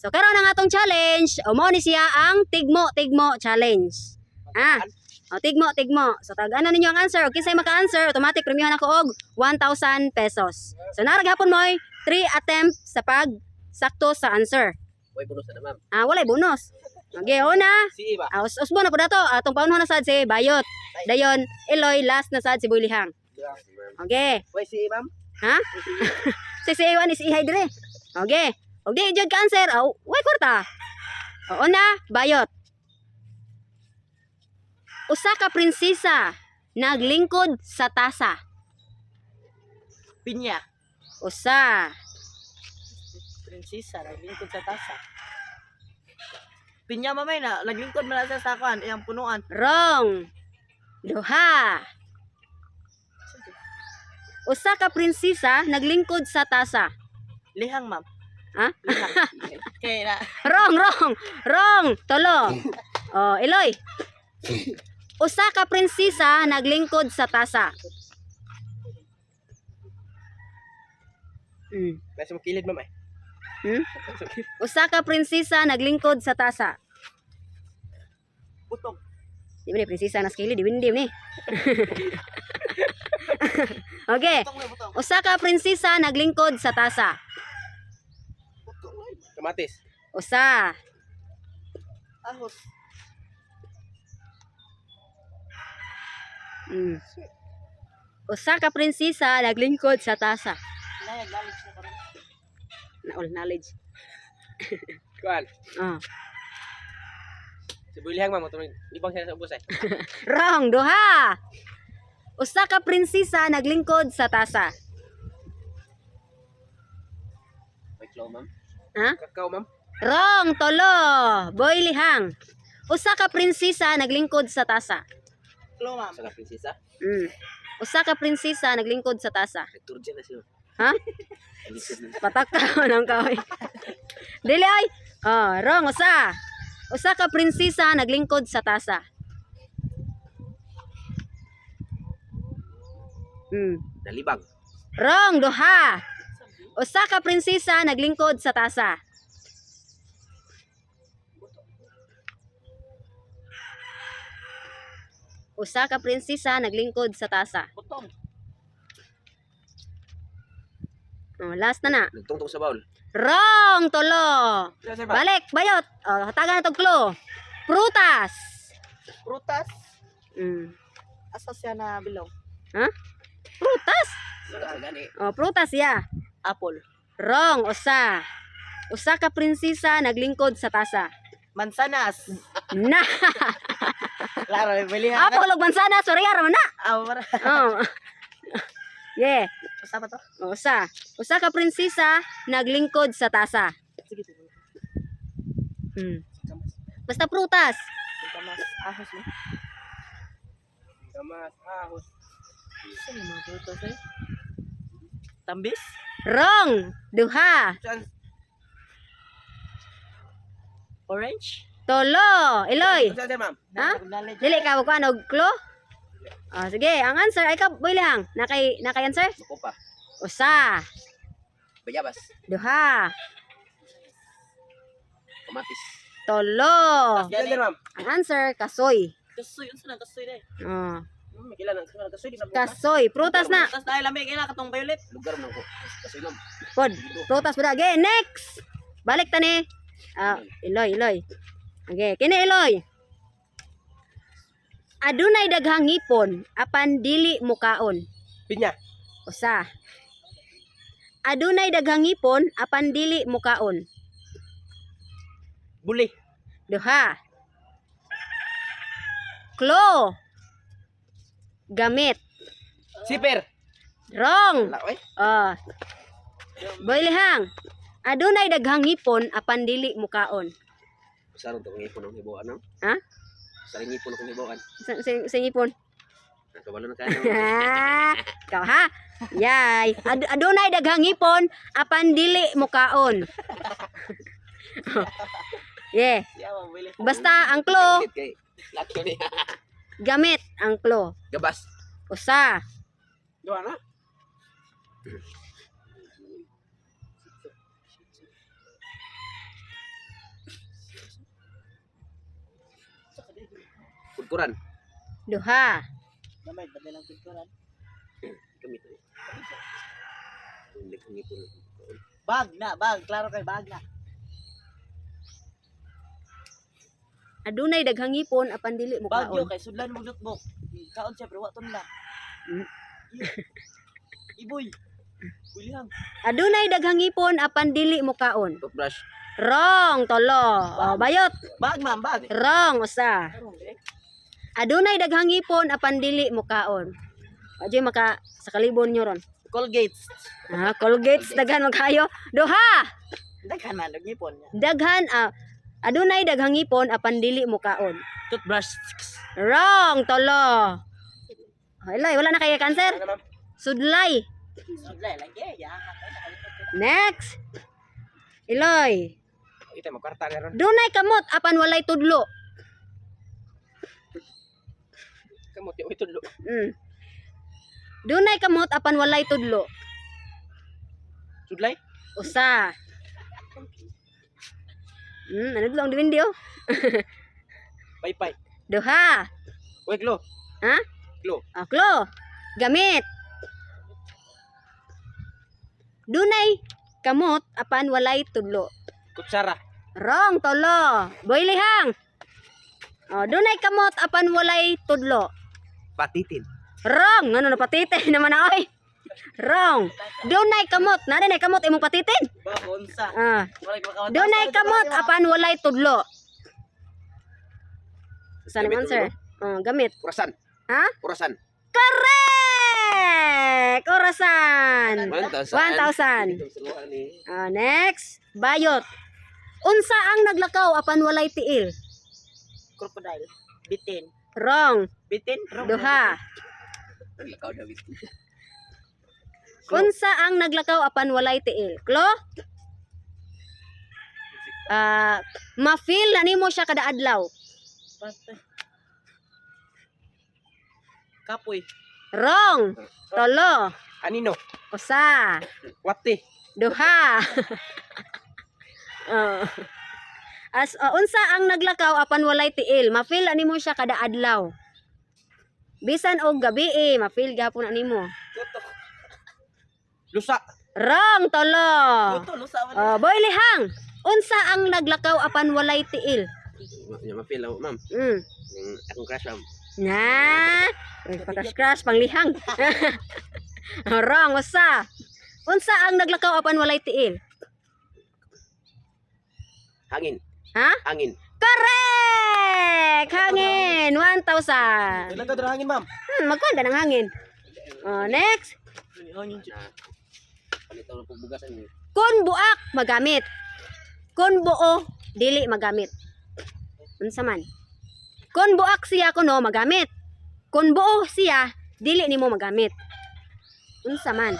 So karon ang atong challenge, o mao ni siya ang tigmo challenge. O tigmo. So tag ano ninyo ang answer, o kinsay maka-answer, automatic premium ako og 1,000 pesos. So narag hapon mo 3 attempt sa pag sakto sa answer. Way bonus na ma'am. Walay bonus. Okay, una. Si Iba. Usbo na po dato. Atong paunho na sad si Bayot. Dayon, Eloy, last na sad si Bulihang. Okay. Way si ma'am. Ha? Si Iwan is ihay dire. Okay. Og di jud ka answer. Way kwarta. Una, Bayot. Usa ka prinsesa naglingkod sa tasa. Pinya. Usa. Prinsesa naglingkod sa tasa. Pinya mamay na naglingkod man sa sakuan iyang punuan. Wrong. Duha. Usa ka prinsesa naglingkod sa tasa. Lihang ma'am. Ha? Lihang. Kaya na. Wrong. Tolo. Eloy. Usa ka prinsesa naglingkod sa tasa. Nasa mo kilid ma'am. Usa ka prinsesa naglingkod sa tasa. Butog. Di ba ni prinsesa na skili, di windim ni. Okay. Butog. Usa ka prinsesa naglingkod sa tasa. Kamatis. Usa. Ahos. Usa ka prinsesa naglingkod sa tasa. Nayag knowledge na karon. All knowledge. Kuan. Si Bulihang ma'am tumig ibang siya sa ubos ay. Wrong. Duha. Usa ka prinsesa naglingkod sa tasa. May claw ma'am. Ha? Kakao ma'am. Wrong. Tolo. Boy Lihang. Usa ka prinsesa naglingkod sa tasa. Claw ma'am. Sa prinsesa. Usa ka prinsesa naglingkod sa tasa. Turjan na siya. Ha? Patak ka ng kahoy. Dili ay. Wrong. Usa ka prinsesa naglingkod sa tasa. Nalibag. Wrong. Duha. Usa ka prinsesa naglingkod sa tasa. Usa ka prinsesa naglingkod sa tasa. Butong. Last na. Nagtungtong sa baul. Wrong. Tolo. Balik. Balik. Bayot. Hatagan na tong clue. Prutas. Prutas. Asa siya na bilong? Ha? Prutas? Gani. Prutas ya. Apple. Wrong. Usa ka prinsesa naglingkod sa tasa. Mansanas. Na. Klaro, may bilihan. Apple ug mansanas. Sorry ara man na. Para. Yeah. Basta ba to? Usa ka prinsesa naglingkod sa tasa. Sige. Basta prutas. Kamas ahos mo. Kamas ahos. Saan yung mga prutas eh? Tambis? Wrong. Duha. Orange? Tolo. Eloy. Saan ma'am? Ha? Dili ka og ano clue? Sige, ang answer ay ka boy lang. Nakay answer? Makupa. Usa. Bayabas. Duha. Kamatis. Tolo. Saan ma'am? Ang answer kasoy. Kasoy, yun saan kasoy na eh. Oh. Kailan ang kasoy di sa buka? Kasoy, prutas na. Tapos dahil lamig kailan katong violet. Lugar mo ko. Kasoy ma'am. Pod, prutas pud again. Next. Balik tani. Eloy. Okay, kini Eloy. Adunay daghang ngipon apan dili mukaon. Pinya. Usa. Adunay daghang ngipon apan dili mukaon. Buli. Duha. Klo. Gamit. Siper. Wrong. Oy. Boy Lihang. Adunay daghang ngipon apan dili mukaon. Sarong tong ngipon ng hibuan no? Ha? Sarong ngipon ng hibuan. Sa ngipon. Nakabalo na kayo. Ikaw ha? Yay. Adunay daghang ngipon apan dili mukaon. Yeah. Basta ang klo, gamit ang klo. Gabas. Usa. Doa na. Kukuran. Duha. Damay, badal lang picturean. Kami to. Hindi ko ngipon. Bag na, bag. Klaro kay bag na. Adunay daghang hipon apan dili mo Bagyo kaon. kay sudlan mo notebook. Kaon siya pero waton na. Mm. Iboy. Kulihang. Adunay daghang hipon apan dili mo kaon. Toothbrush. Wrong, tolo. Oh, bayot. Bag ma'am, bag. Wrong, usa. Karong dire. Adunay daghang hipon apan dili mo kaon. Adyo maka sa kalibon nyo ron. Colgate. Ah, Colgates daghan magkayo. Duha. Daghan man og ngipon niya. Daghan adunay daghang hipon apan dili mo kaon. Toothbrush. Wrong, tolo. Hello, wala na kaya cancer? Sudlay. Sudlay lagi ya. Next. Iloy. Ito magkwarta na ron. Dunay kamot apan walay tudlo. Kamot yung itudlo. Dunay kamot apan walay tudlo. Sudlay. Usa. Ano lang di video? Paypay. Duha. Weglo. Ha? Klo. Aklo. Gamit. Dunay kamot apan walay tudlo. Kutsara. Wrong, tolo. Boylihang. Oh, dunay kamot apan walay tudlo. Patitin. Wrong. Ano na patite naman na oy. Wrong. Dunay kamot. Nade nay kamot imong patitin. Bag unsa. Ah. Wala ka makawan. Dunay kamot apan walay tudlo. Saan ang Gamit answer? Gamit. Kurasan. Ha? Kurasan. Correct! Orasan. 1,000. 1,000. Next. Bayot. Unsa ang naglakaw apan walay tiil? Crocodile. Bitin. Wrong. Bitin. Wrong. Duha. Naglakaw David. Unsa ang naglakaw apan walay tiil? Klo? Ma-feel na nimo siya kada adlaw. Patay. Kapoy. Wrong. Tolo. Anino. Usa. Wati. Duha. Unsa ang naglakaw apan walay tiil? Ma-feel ani mo siya kada adlaw. Bisan og gabi ma-feel gapon ani mo. Tutok. Lusa. Wrong, tolo. Tutok. Lusa man. Boy lihang. Unsa ang naglakaw apan walay tiil? Mapil ako, ma'am. Yung akong crush, ma'am. Na. Patas-crash panglihang. Wrong, usa. Unsa ang naglakaw apan walay tiil? Hangin. Ha? Hangin. Correct! Hangin! 1,000. Ilang ka hangin ma'am? Magkuhan ka ng hangin. Next. Palitaw na pagbugasan niyo. Kun buak, magamit. Kun buo, dili magamit. Unsa man? Kun buak siya kuno, magamit. Kun buo siya, dili nimo magamit. Unsa man?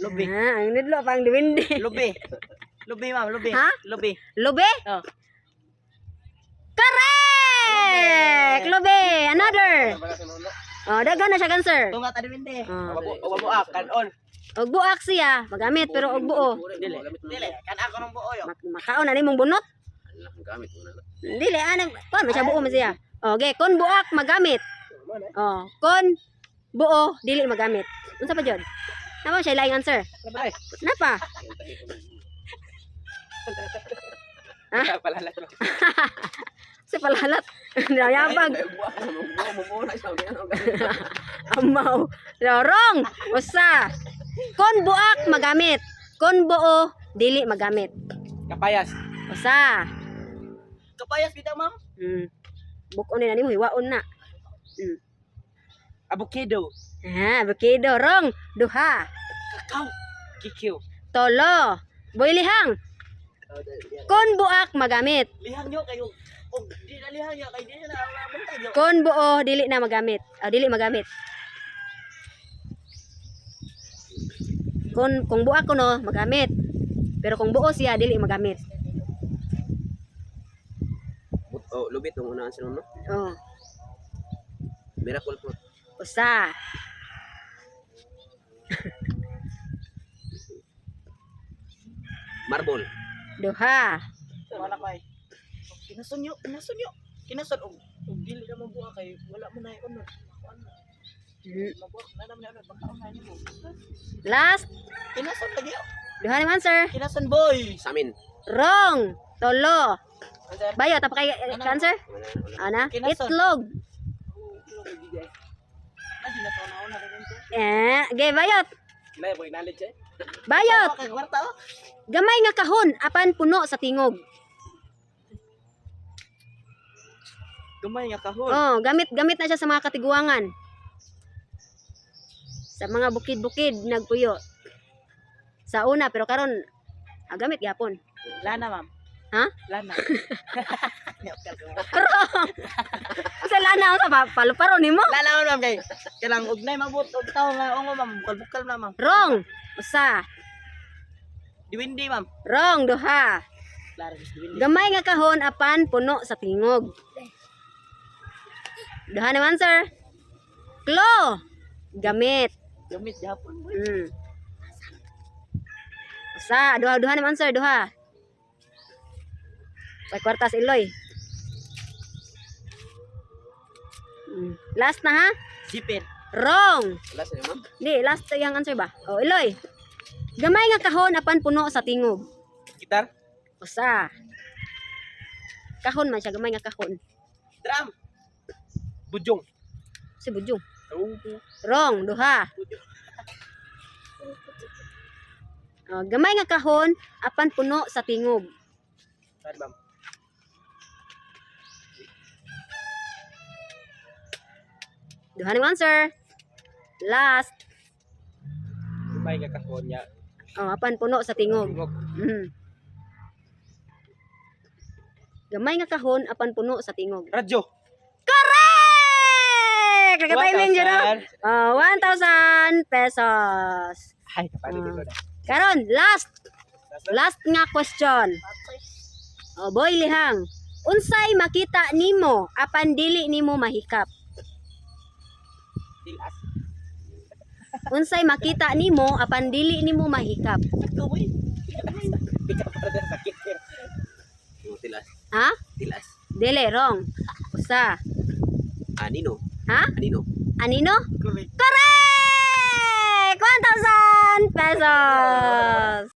Lubi. Ang nidlo pang diwindi. Lubi. Lubi ma'am, lubi. Ha? Lubi. Lobe? Oh. Correct! Lobe! Another! Daghan na siya cancer. Tunga ta dipende. Wabuak, kanon. Og buak siya, magamit pero og buo. Dili. Dili. Kan ako nung buo yo. Makaon na nimong bunot. Ang gamit mo na. Dili anang kon man siya buo man siya. Okay, kon buak magamit. Kon buo dili magamit. Unsa pa jud? Napa siya laing answer? Ay. Napa? Palalat. Si palalat. Nayabag. Amaw. Wrong. Usa. Kon buak magamit. Kon buo dili magamit. Kapayas. Usa. Kapayas bitaw ma'am. Bukon na nimo hiwaon na. Avocado. Bukido. Wrong. Duha. Kakao. Kikiw. Tolo. Boy lihang. Kon buak magamit. Lihang nyo kayo. Og di na lihang nyo kay di na nabuntag yo. Kon buo dili na magamit. Dili magamit. Kung buak ko no magamit. Pero kung buo siya dili magamit. Lubit ang unaan sa no? Oh, Miracle fruit. usa. Marble. Duha. Wala kay. Pinasunyo, pinasunyo. Kinasan og dili na mabuha kay wala mo na unod. Mabuha na naman unod baka na nimo. Last. Kinasan lagi. Duha na answer. Kinasan boy. Sa amin. Wrong. Tolo. Answer. Bayo, tapos kay answer? Ana? Kinason. Itlog. Ay, kinasan na una rin ito. Okay, bayot. Nay boy knowledge eh. Bayot. Kay kwarta oh. Gamay nga kahon apan puno sa tingog. Gamay nga kahon. Oh, gamit na siya sa mga katiguangan. Sa mga bukid-bukid nagpuyo. Sa una pero karon gamit gyapon. Lana ma'am. Ha? Lana. Sa lana sa paluparo nimo. Lala ma'am kay. Kanang ugnay mabot og tawo nga ongo ma'am. Bukal na ma'am. Wrong. Usa. Diwindi ma'am. Wrong duha. Klaro diwindi. Gamay nga kahon apan puno sa tingog. Duha naman sir. Klo. Gamit. Gamit gihapon boy. Usa, duha naman sir, duha. May kwartas Iloy. Last na ha? Sipit. Wrong. Wala sa ma'am. Di, last yung answer ba? Oh, Iloy. Gamay nga kahon apan puno sa tingog. Gitar. Usa. Kahon man siya, gamay nga kahon. Drum. Bujong. Si Bujong. Wrong, duha. Oh, gamay nga kahon apan puno sa tingog. Sorry ma'am. Duha na answer. Last. Gamay nga kahon niya. Oh, apan puno sa tingog. Gamay nga kahon apan puno sa tingog. Radyo. Correct! Nagka-timing dyan, no? 1,000 pesos. Ay, kapalig ko na. Karon, last nga question. Oh, boy lihang. Unsay makita nimo apan dili nimo mahikap? Tilas. Unsay makita nimo apan dili nimo mahikap? Ito boy. Ikaw para sa sakit. Yung tilas. Ha? Tilas. Dili, wrong. Usa. Anino. Ha? Anino. Anino? Correct. Correct! 1,000 pesos!